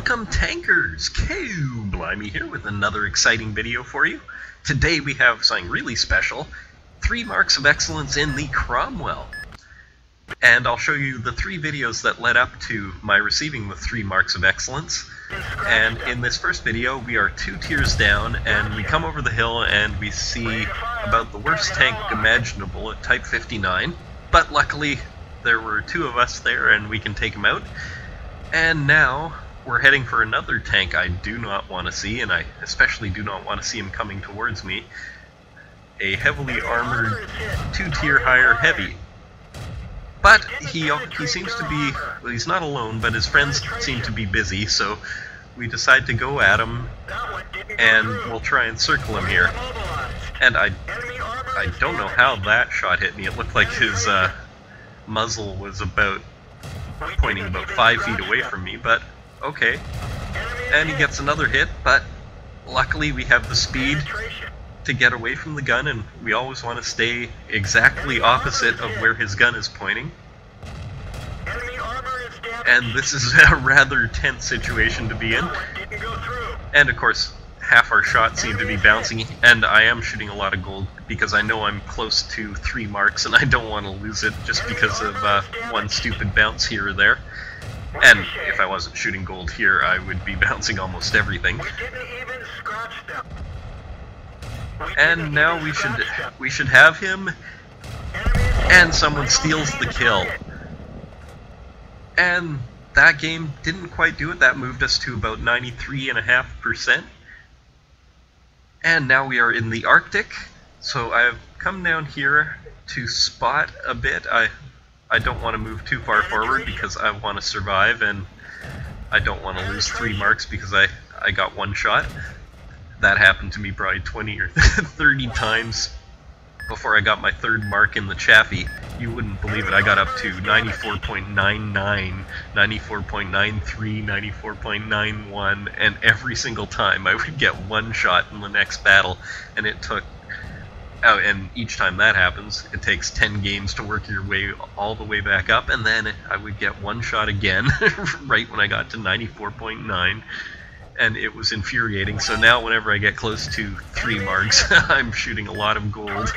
Welcome tankers, cooBLIMEY here with another exciting video for you. Today we have something really special, 3 marks of excellence in the Cromwell. And I'll show you the 3 videos that led up to my receiving the 3 marks of excellence. And in this first video we are 2 tiers down and we come over the hill and we see about the worst tank imaginable at Type 59. But luckily there were 2 of us there and we can take him out. And now we're heading for another tank I do not want to see, and I especially do not want to see him coming towards me. A heavily armored 2-tier higher heavy. But he seems to be, well, he's not alone, but his friends seem to be busy, so we decide to go at him, and we'll try and circle him here. And I don't know how that shot hit me. It looked like his muzzle was pointing about 5 feet away from me, but okay. And he gets another hit, but luckily we have the speed to get away from the gun, and we always want to stay exactly opposite of where his gun is pointing. And this is a rather tense situation to be in. And of course, half our shots seem to be bouncing, and I am shooting a lot of gold because I know I'm close to 3 marks and I don't want to lose it just because of one stupid bounce here or there. And if I wasn't shooting gold here, I would be bouncing almost everything. And now we should have him, and someone steals the kill. And that game didn't quite do it. That moved us to about 93.5%. And now we are in the Arctic, so I've come down here to spot a bit. I don't want to move too far forward because I want to survive, and I don't want to lose 3 marks because I got 1 shot. That happened to me probably 20 or 30 times before I got my 3rd mark in the Chaffee. You wouldn't believe it. I got up to 94.99, 94.93, 94.91, and every single time I would get 1 shot in the next battle, and it took... Oh, and each time that happens, it takes 10 games to work your way all the way back up, and then I would get 1 shot again, right when I got to 94.9, and it was infuriating. So now whenever I get close to 3 marks, I'm shooting a lot of gold.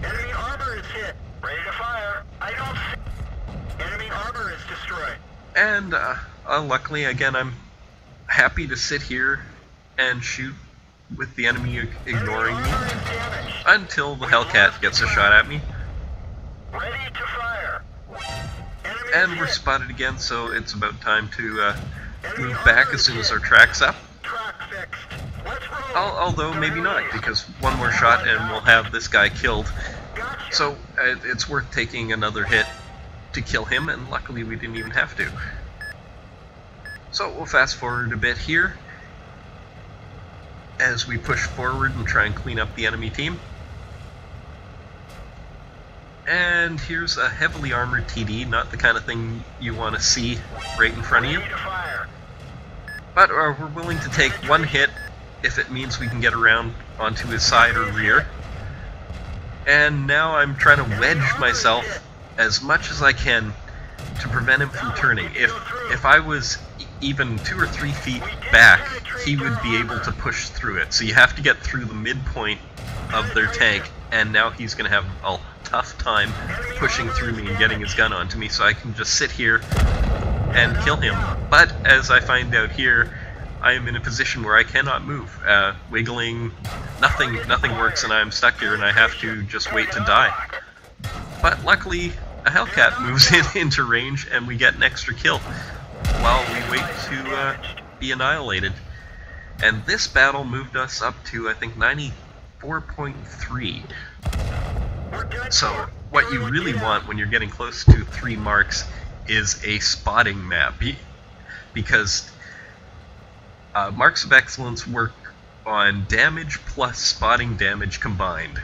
Enemy armor is hit. Ready to fire. I don't see. Enemy armor is destroyed. And luckily, again, I'm happy to sit here and shoot with the enemy ignoring me until the Hellcat gets a shot at me. Ready to fire. And we're spotted again, so it's about time to move back as soon as our track's up. Although maybe not, because 1 more shot and we'll have this guy killed. So it's worth taking another hit to kill him, and luckily we didn't even have to. So we'll fast forward a bit here as we push forward and try and clean up the enemy team. And here's a heavily armored TD, not the kind of thing you want to see right in front of you. But we're willing to take 1 hit if it means we can get around onto his side or rear. And now I'm trying to wedge myself as much as I can to prevent him from turning. If I was even 2 or 3 feet back, he would be able to push through it. So you have to get through the midpoint of their tank, and now he's going to have a tough time pushing through me and getting his gun onto me, so I can just sit here and kill him. But as I find out here, I am in a position where I cannot move. Wiggling, nothing works, and I'm stuck here and I have to just wait to die. But luckily, a Hellcat moves into range and we get an extra kill while we wait to be annihilated. And this battle moved us up to, I think, 94.3. So what you really want when you're getting close to 3 marks is a spotting map, because marks of excellence work on damage plus spotting damage combined.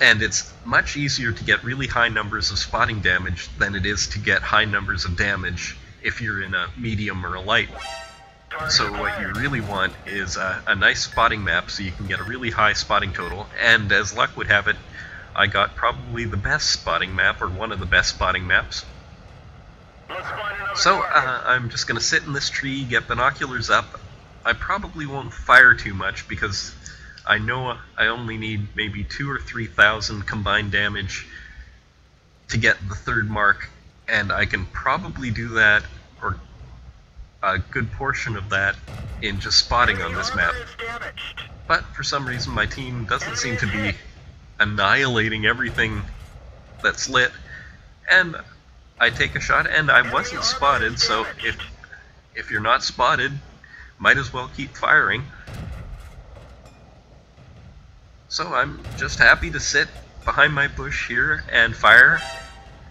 And it's much easier to get really high numbers of spotting damage than it is to get high numbers of damage if you're in a medium or a light. So what you really want is a nice spotting map so you can get a really high spotting total, and as luck would have it, I got probably the best spotting map, or one of the best spotting maps. So, I'm just going to sit in this tree, get binoculars up. I probably won't fire too much because I know I only need maybe 2,000 or 3,000 combined damage to get the third mark, and I can probably do that, or a good portion of that, in just spotting on this map. But for some reason my team doesn't seem to be annihilating everything that's lit, and I take a shot and I wasn't spotted, so if you're not spotted, might as well keep firing. So I'm just happy to sit behind my bush here and fire,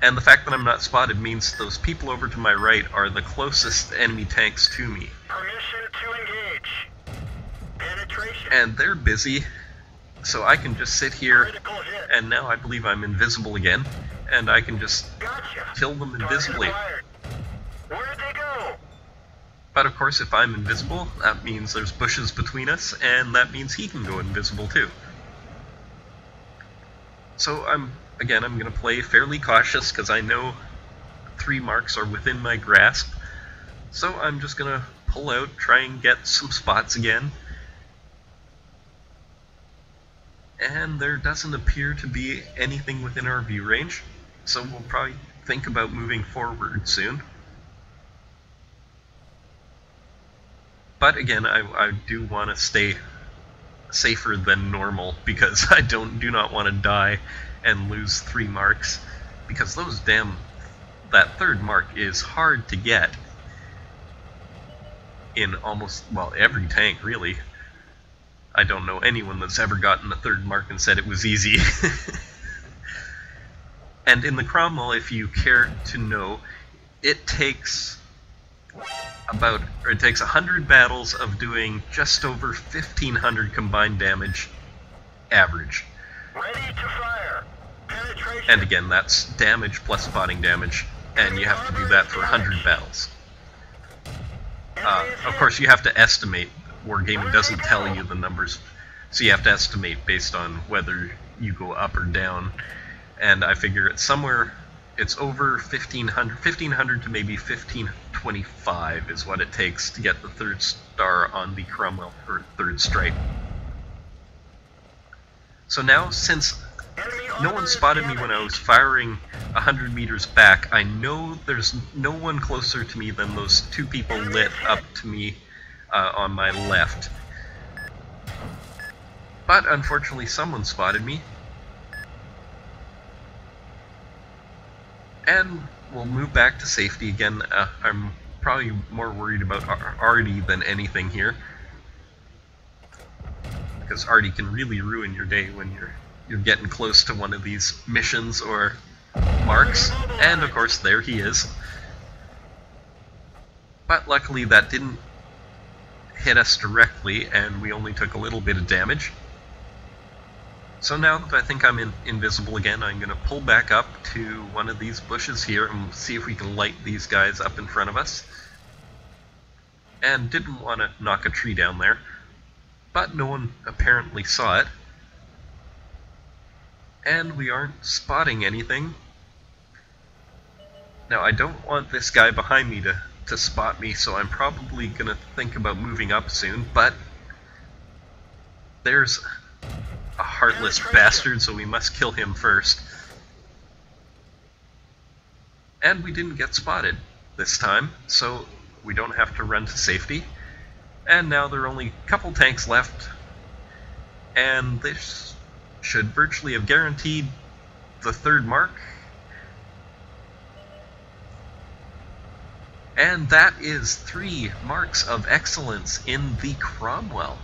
and the fact that I'm not spotted means those people over to my right are the closest enemy tanks to me. Permission to engage. Penetration. And they're busy, so I can just sit here, and now I believe I'm invisible again, and I can just kill them invisibly. Where'd they go? But of course, if I'm invisible, that means there's bushes between us, and that means he can go invisible too. So I'm going to play fairly cautious because I know 3 marks are within my grasp. So I'm just going to pull out, try and get some spots again. And there doesn't appear to be anything within our view range, so we'll probably think about moving forward soon. But again, I do want to stay safer than normal because I do not want to die and lose 3 marks, because that third mark is hard to get in almost, well, every tank really. I don't know anyone that's ever gotten a third mark and said it was easy. And in the Cromwell, if you care to know, it takes 100 battles of doing just over 1,500 combined damage average. Ready to fire. Penetration. And again, that's damage plus spotting damage, and you have to do that for 100 battles. Of course, you have to estimate. Wargaming doesn't tell you the numbers, so you have to estimate based on whether you go up or down. And I figure it's over 1,500 to maybe 1,525 is what it takes to get the 3rd star on the Cromwell, or 3rd stripe. So now, since no one spotted me when I was firing 100 meters back, I know there's no one closer to me than those 2 people lit up to me on my left. But unfortunately someone spotted me. And we'll move back to safety again. I'm probably more worried about Artie than anything here, because Artie can really ruin your day when you're getting close to one of these missions or marks. And of course there he is. But luckily that didn't hit us directly, and we only took a little bit of damage. So now that I think I'm invisible again, I'm going to pull back up to one of these bushes here and see if we can light these guys up in front of us. And didn't want to knock a tree down there, but no one apparently saw it. And we aren't spotting anything. Now I don't want this guy behind me to spot me, so I'm probably going to think about moving up soon, but there's a heartless bastard, so we must kill him first. And we didn't get spotted this time, so we don't have to run to safety. And now there are only a couple tanks left, and this should virtually have guaranteed the 3rd mark. And that is 3 marks of excellence in the Cromwell.